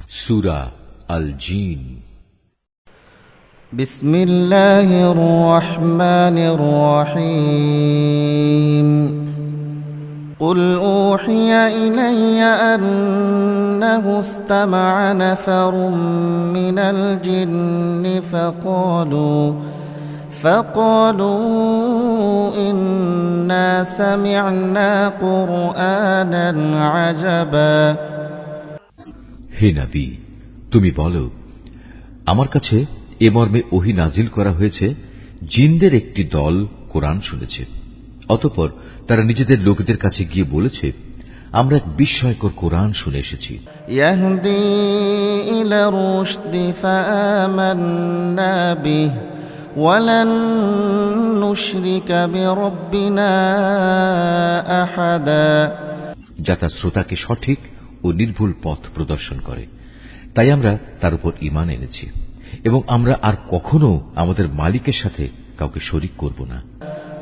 সূরা আল জিন। বিসমিল্লাহির রহমানির রহিম। قل أوحي إلي أنه استمع نفر من الجن فقالوا إنا سمعنا قرآنا عجبا। হে নবী, তুমি বলো, আমার কাছে এ মর্মে ওহী নাজিল করা হয়েছে, জিনদের একটি দল কোরআন শুনেছে। অতঃপর তারা নিজেদের লোকদের কাছে গিয়ে বলেছে, আমরা এক বিস্ময়কর কোরআন শুনে এসেছি। ইয়াহদি ইলা রুশদি ফাআমান্না বিহি ওয়ালান নুশরিকা বিরাব্বিনা আহাদা। যা তার শ্রোতাকে সঠিক ও নির্ভুল পথ প্রদর্শন করে, তাই আমরা তার উপর ঈমান এনেছি এবং আমরা আর কখনো আমাদের মালিকের সাথে কাউকে শরীক করব না।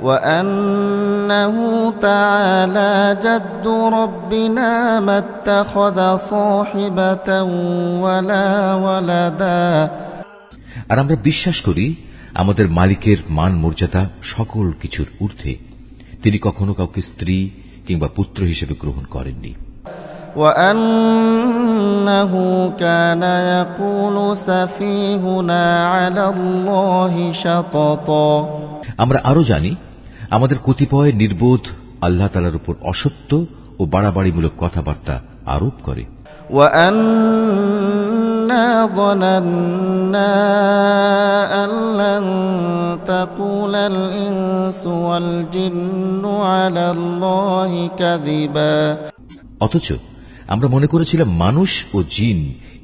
وأنه تعالى جد ربنا ما اتخذ صاحبة ولا ولدا। আর আমরা বিশ্বাস করি আমাদের মালিকের মান মর্যাদা সকল কিছুর ঊর্ধ্বে, তিনি কখনো কাউকে স্ত্রী কিংবা পুত্র হিসেবে গ্রহণ করেননি। وأنه كان يقول سفيهنا على الله شططا। আমরা আরো জানি আমাদের কতিপয় নির্বোধ আল্লাহ তাআলার উপর অসত্য ও বাড়াবাড়িমূলক কথাবার্তা আরোপ করে। وأنا ظننا أن لن تقول الإنس والجن على الله كذبا। অথচ আমরা মনে করেছিলাম মানুষ ও জিন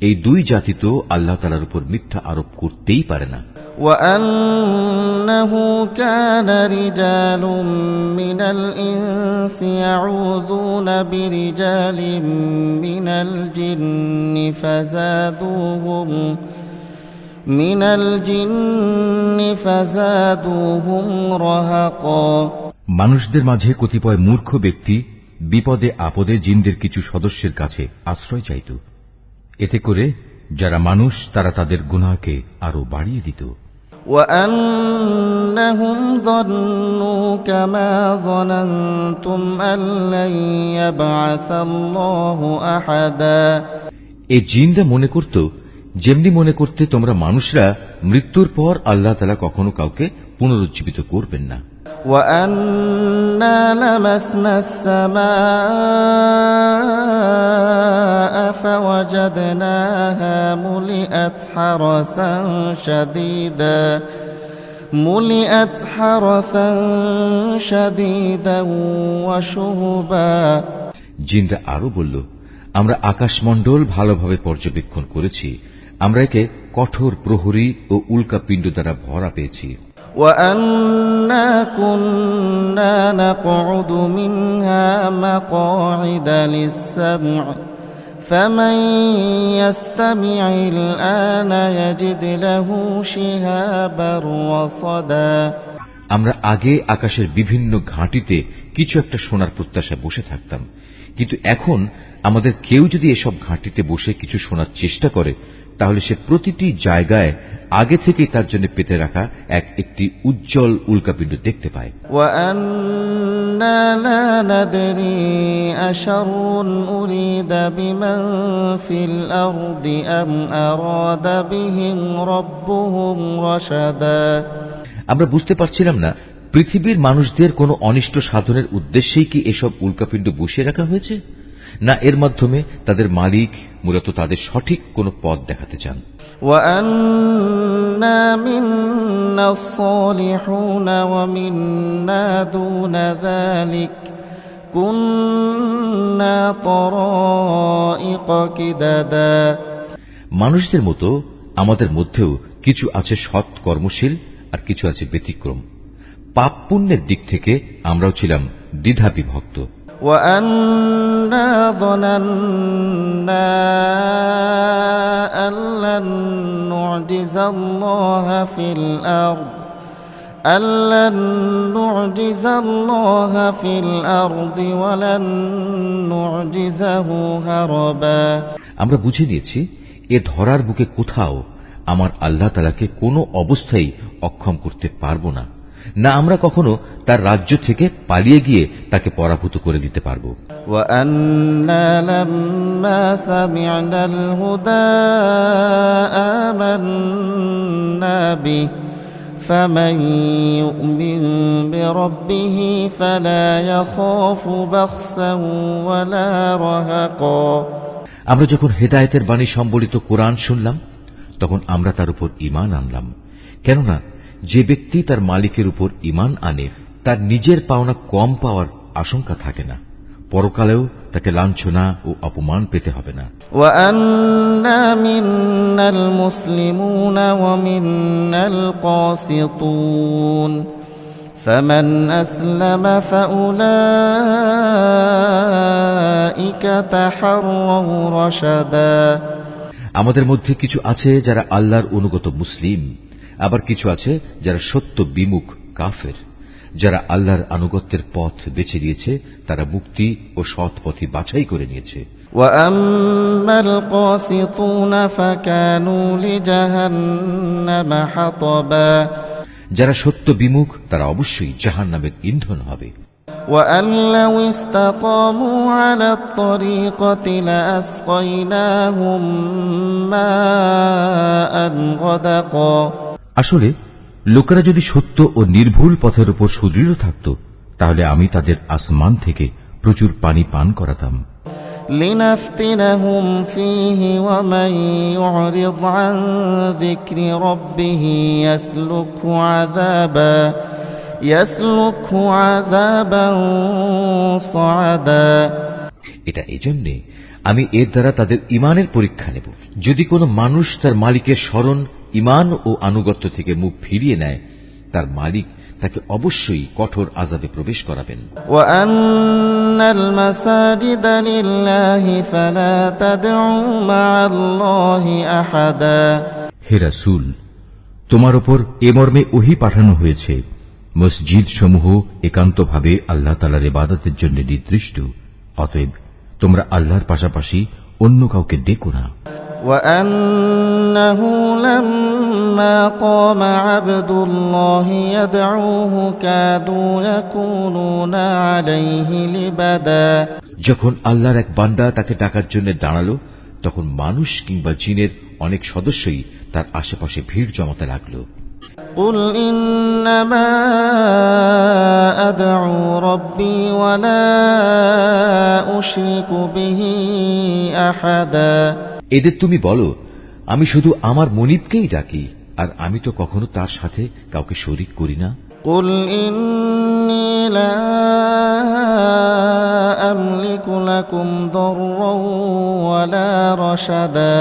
এই দুই জাতি তো আল্লাহ তাআলার উপর মিথ্যা আরোপ করতেই পারে না। وأنه كان رجال من الإنس يعوذون برجال من الجن فزادوهم رهقا। মানুষদের মাঝে কতিপয় মূর্খ ব্যক্তি বিপদে আপদে জিনদের কিছু সদস্যের কাছে আশ্রয় চাইত, এতে করে যারা মানুষ তারা তাদের গুনাহকে আরো বাড়িয়ে দিত। وأنهم ظنوا كما ظننتم أن لن يبعث الله أحدا। এই জিনরা মনে করত যেমনি মনে করতে তোমরা মানুষরা মৃত্যুর পর আল্লাহ তাআলা কখনো কাউকে পুনরুজ্জীবিত করবেন না। وأنا لمسنا السماء فوجدناها ملئت حرسا شديدا وشهبا। জিনরা আরো বলল, আমরা আকাশমণ্ডল ভালোভাবে পর্যবেক্ষণ করেছি, আমরা একে কঠোর প্রহরী ও উল্কাপিণ্ড দ্বারা ভরা পেয়েছি। وأنا كنا نقعد منها مقاعد للسمع فمن يستمع الآن يجد له شهابا رصدا। আমরা আগে আকাশের বিভিন্ন ঘাঁটিতে কিছু একটা শোনার প্রত্যাশায় বসে থাকতাম, কিন্তু এখন আমাদের কেউ যদি এসব ঘাঁটিতে বসে কিছু শোনার চেষ্টা করে, তাহলে সে প্রতিটি জায়গায় আগে থেকে তার জন্য পেতে রাখা একটি উজ্জ্বল উল্কাপিণ্ড দেখতে পায়। وأنا لا ندري أشر أريد بمن في الأرض أم أراد بهم ربهم رشدا। আমরা বুঝতে পারছিলাম না পৃথিবীর মানুষদের কোনো অনিষ্ট সাধনের উদ্দেশ্যেই কি এসব উল্কাপিণ্ড বসিয়ে রাখা হয়েছে, না এর মাধ্যমে তাদের মালিক মূলত তাদের সঠিক কোন পথ দেখাতে চান। وأنا منا الصالحون ومنا دون ذلك كنا طرائق كددا। মানুষদের মতো আমাদের মধ্যেও কিছু আছে সৎ কর্মশীল আর কিছু আছে ব্যতিক্রম। পাপ পুণ্যের দিক থেকে আমরাও ছিলাম দ্বিধা বিভক্ত। وأنا ظننا أن لن نعجز الله في الأرض ولن نعجزه هربا। আমরা বুঝে নিয়েছি এ ধরার বুকে কোথাও আমার আল্লাহ তাআলাকে কোনো অবস্থায় অক্ষম করতে পারব না, না আমরা কখনো তার রাজ্য থেকে পালিয়ে গিয়ে তাকে পরাভূত করে দিতে পারব। وأنا لما سمعنا الهدى آمنا به فمن يؤمن بربه فلا يخاف بخسا ولا رهقا। আমরা যখন হেদায়েতের বাণী সম্বলিত কোরআন শুনলাম তখন আমরা তার উপর ঈমান আনলাম, কেননা যে ব্যক্তি তার মালিকের উপর ঈমান আনে তার নিজের পাওনা কম পাওয়ার আশঙ্কা থাকে না, পরকালেও তাকে লাঞ্ছনা ও অপমান পেতে হবে না। وأنا منا المسلمون ومنا القاسطون فمن أسلم فأولئك تحروا رشدا। আমাদের মধ্যে কিছু আছে যারা আল্লাহর অনুগত মুসলিম, আবার কিছু আছে যারা সত্য বিমুখ কাফের। যারা আল্লাহর আনুগত্যের পথ বেছে নিয়েছে তারা মুক্তি ও সৎ পথই বাছাই করে নিয়েছে। وأما القاسطون فكانوا لجهنم حطبا। যারা সত্য বিমুখ তারা অবশ্যই জাহান্নামের ইন্ধন হবে। وأن لو استقاموا على الطريقة لأسقيناهم ماء غدقا। আসলে লোকেরা যদি সত্য ও নির্ভুল পথের উপর সুদৃঢ় থাকত তাহলে আমি তাদের আসমান থেকে প্রচুর পানি পান করাতাম। لنفتنهم فيه ومن يعرض عن ذكر ربه يسلكه عذابا صعدا। এটা এজন্যে আমি এর দ্বারা তাদের ঈমানের পরীক্ষা নেব। যদি কোনো মানুষ তার মালিকের স্মরণ, ঈমান ও আনুগত্য থেকে মুখ ফিরিয়ে নেয় তার মালিক তাকে অবশ্যই কঠোর আযাবে প্রবেশ করাবেন। وأن المساجد لله فلا تدعوا مع الله أحدا। হে রাসূল, তোমার উপর এ মর্মে ওহী পাঠানো হয়েছে, মসজিদ সমূহ একান্তভাবে আল্লাহ তাআলার ইবাদতের জন্য নির্দিষ্ট, অতএব তোমরা আল্লাহর পাশাপাশি অন্য কাউকে ডেকো না। وأنه لما قام عبد الله يدعوه كادوا يكونون عليه لبدا। যখন আল্লাহর এক বান্দা তাকে ডাকার জন্য দাঁড়ালো তখন মানুষ কিংবা জিনের অনেক সদস্যই তার আশেপাশে ভিড় জমাতে লাগলো। قل إنما أدعو ربي ولا أشرك به أحدا। এদের তুমি বলো, আমি শুধু আমার মনিবকেই ডাকি, আর আমি তো কখনো তার সাথে কাউকে শরীক করি না। قل إني لا أملك لكم ضرا ولا رشدا।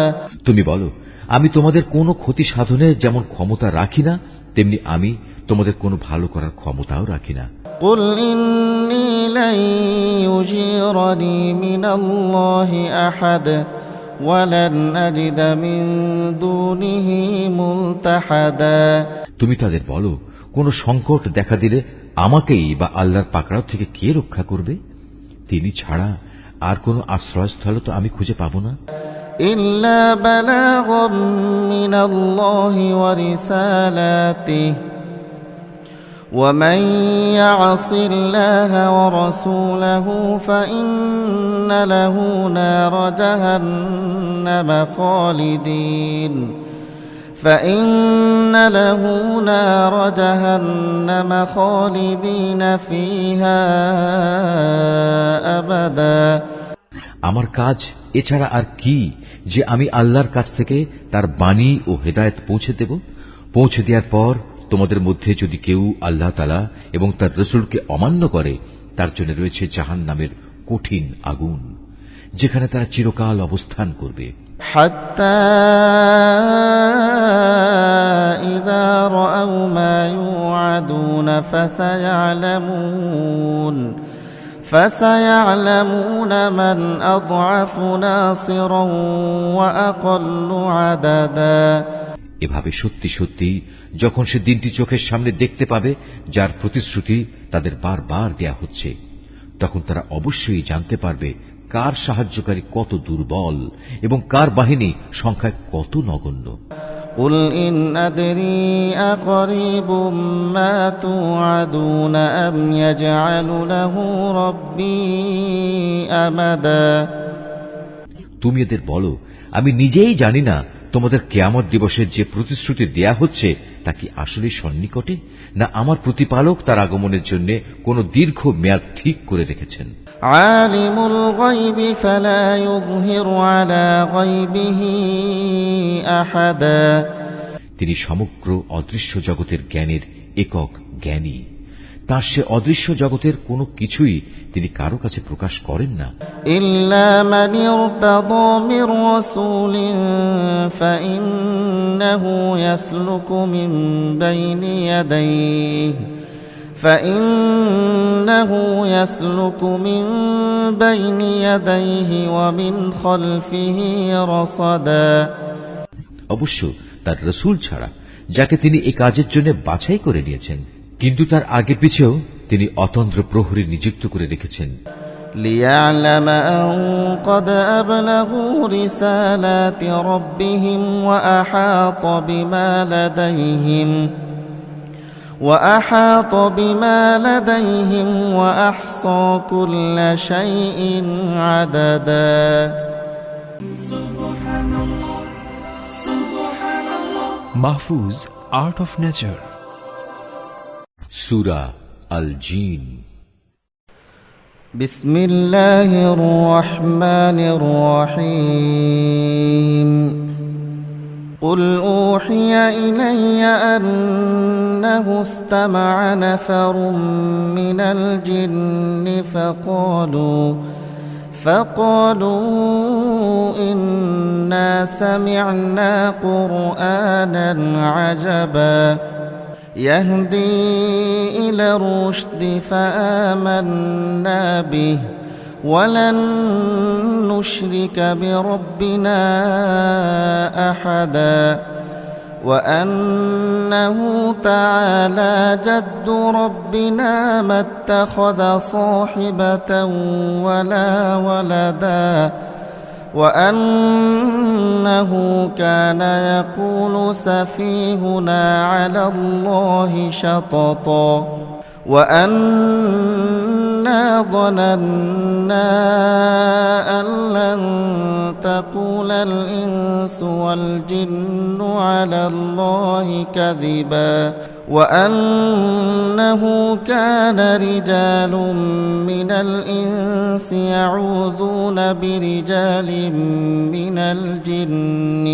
তুমি বলো, আমি তোমাদের কোনো ক্ষতি সাধনে যেমন ক্ষমতা রাখি না তেমনি আমি তোমাদের কোনো ভালো করার ক্ষমতাও রাখি না। قل إني لن يجيرني من الله أحد ولن أجد من دونه ملتحدا। তুমি তাদের বলো, কোন সংকট দেখা দিলে আমাকেই বা আল্লাহর পাকড়াও থেকে কে রক্ষা করবে? তিনি ছাড়া আর কোন আশ্রয়স্থল তো আমি খুঁজে পাবো না। إلا بلاغا من الله ورسالاته ومن يعص الله ورسوله فإن له نار جهنم خالدين فيها أبدا। আমার কাজ এছাড়া আর কি যে আমি আল্লাহর কাছ থেকে তার বাণী ও হেদায়েত পৌঁছে দেব। পৌঁছে দেওয়ার পর তোমাদের মধ্যে যদি কেউ আল্লাহ তাআলা এবং তার রাসূলকে অমান্য করে তার জন্য রয়েছে জাহান্নামের কঠিন আগুন, যেখানে তারা চিরকাল অবস্থান করবে। حتى إذا رأوا ما يوعدون فسيعلمون من أضعف ناصرا وأقل عددا। এভাবে সত্যি সত্যি যখন সে দিনটি চোখের সামনে দেখতে পাবে যার প্রতিশ্রুতি তাদের বারবার দেয়া হচ্ছে, তখন তারা অবশ্যই জানতে পারবে কার সাহায্যকারী কত দুর্বল এবং কার বাহিনী সংখ্যায় কত নগণ্য। قل إن أدري أقريب ما توعدون أم يجعل له ربي أمدا। তুমি এদের বলো, আমি নিজেই জানি না তোমাদের কিয়ামত দিবসের যে প্রতিশ্রুতি দেয়া হচ্ছে তা কি আসলে সন্নিকটে, না আমার প্রতিপালক তার আগমনের জন্য কোন দীর্ঘ মেয়াদ ঠিক করে রেখেছেন। আলিমুল গায়বি ফালা ইউযহিরু আলা গায়বিহি আহাদা। তিনি সমগ্র অদৃশ্য জগতের জ্ঞানের একক জ্ঞানী, তার সে অদৃশ্য জগতের কোনো কিছুই তিনি কারো কাছে প্রকাশ করেন না। ইল্লা মান ইরতাদা মির রাসূলিন ফাইন্নাহু ইয়াসলুকু মিন বাইনি ইয়াদাইহি ওয়া মিন খালফিহি রাসাদা। অবশ্য তার রাসূল ছাড়া যাকে তিনি এই কাজের জন্য বাছাই করে নিয়েছেন, কিন্তু তার আগে পিছেও তিনি অতন্দ্র প্রহরী নিযুক্ত করে রেখেছেন। লিয়া'লামা আন ক্বাদ আবলাগু রিসালাতি রাব্বিহিম ওয়া আহাতা বিমা লাদাইহিম ওয়া আহসা কুল্লা শাইইন আদাদা। মাহফুজ আর্ট অফ নেচার, সূরা আল জিন। বিসমিল্লাহির রহমানির রহিম। قل أوحي إلي أنه استمع نفر من الجن فقالوا إنا سمعنا قرآنا عجبا يهدي إلى الرشد فآمنا به ولن نشرك بربنا أحدا وأنه تعالى جد ربنا ما اتخذ صاحبة ولا ولدا وأنه كان يقول سفيهنا على الله شططا وأنا ظننا أن لن تقول الإنس والجن على الله كذبا وأنه كان رجال من الإنس يعوذون برجال من الجن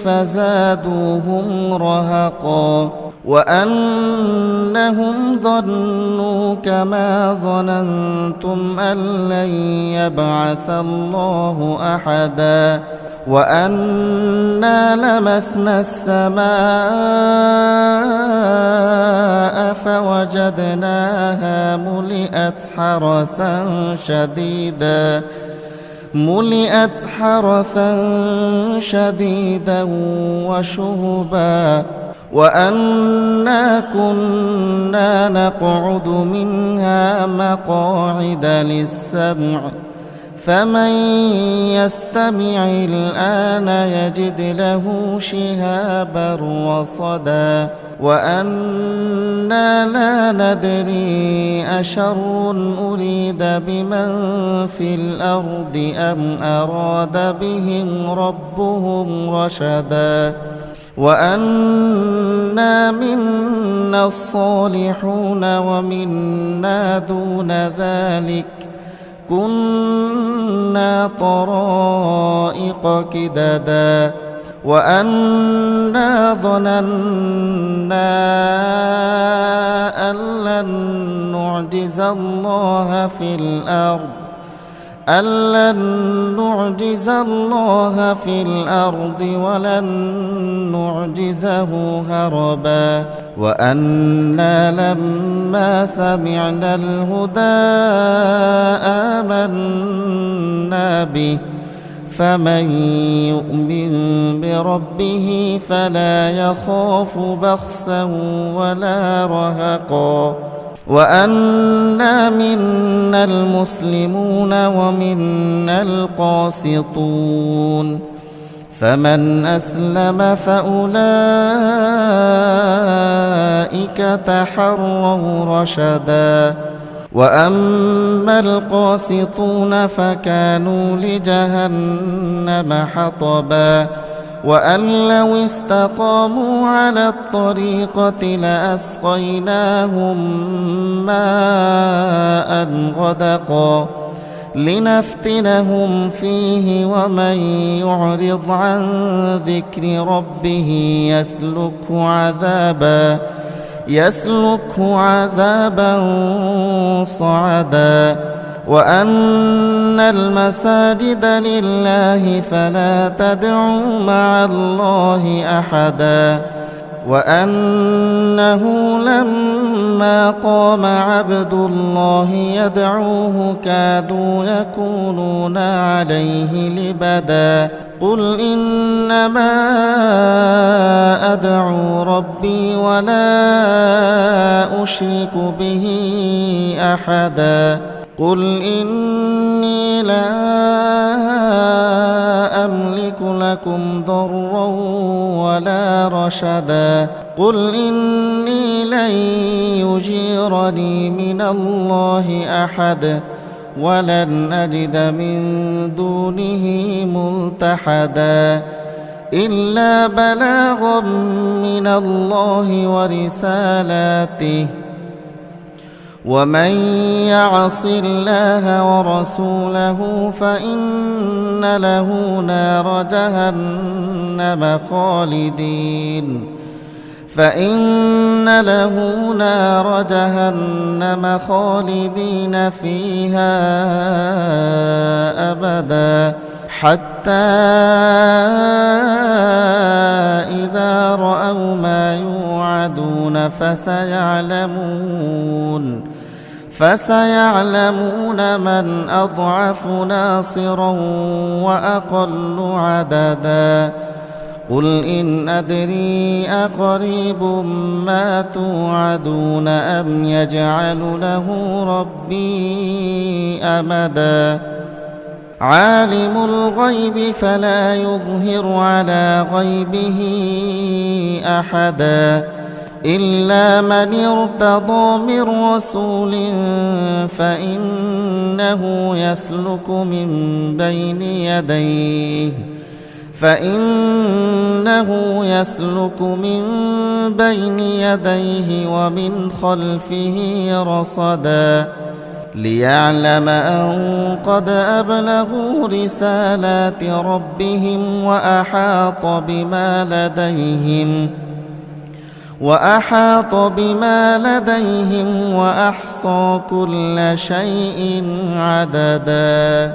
فزادوهم رهقا وأنهم ظنوا كما ظننتم أن لن يبعث الله أحدا وأنا لمسنا السماء فوجدناها ملئت حرسا شديدا وشهبا وأنا كنا نقعد منها مقاعد للسمع فمن يستمع الآن يجد له شهابا رصدا وأنا لا ندري أشر أريد بمن في الأرض أم أراد بهم ربهم رشدا وأنا منا الصالحون ومنا دون ذلك كنا طرائق كددا وأنا ظننا أن لن نعجز الله في الأرض ولن نعجزه هربا وأنا لما سمعنا الهدى آمنا به فمن يؤمن بربه فلا يخاف بخسا ولا رهقا وأنا منا المسلمون ومنا القاسطون فمن أسلم فأولئك تحروا رشدا وأما القاسطون فكانوا لجهنم حطبا وأن لو استقاموا على الطريقة لأسقيناهم ماء غدقا لنفتنهم فيه ومن يعرض عن ذكر ربه يسلكه عذابا صعدا وأن المساجد لله فلا تدعوا مع الله أحدا وأنه لما قام عبد الله يدعوه كادوا يكونون عليه لبدا قل إنما أدعو ربي ولا أشرك به أحدا قل إني لا أملك لكم ضرا ولا رشدا قل إني لن يجيرني من الله أحد ولن أجد من دونه ملتحدا إلا بلاغا من الله ورسالاته ومن يعص الله ورسوله فإن له نار جهنم خالدين فيها أبدا حتى إذا رأوا ما يوعدون فسيعلمون من أضعف ناصرا وأقل عددا قل إن أدري أقريب ما توعدون أم يجعل له ربي أمدا عالم الغيب فلا يظهر على غيبه أحدا إلا من ارتضى من رسول فإنه يسلك من بين يديه ومن خلفه رصدا ليعلم أن قد أبلغوا رسالات ربهم وأحاط بما لديهم وأحصى كل شيء عددا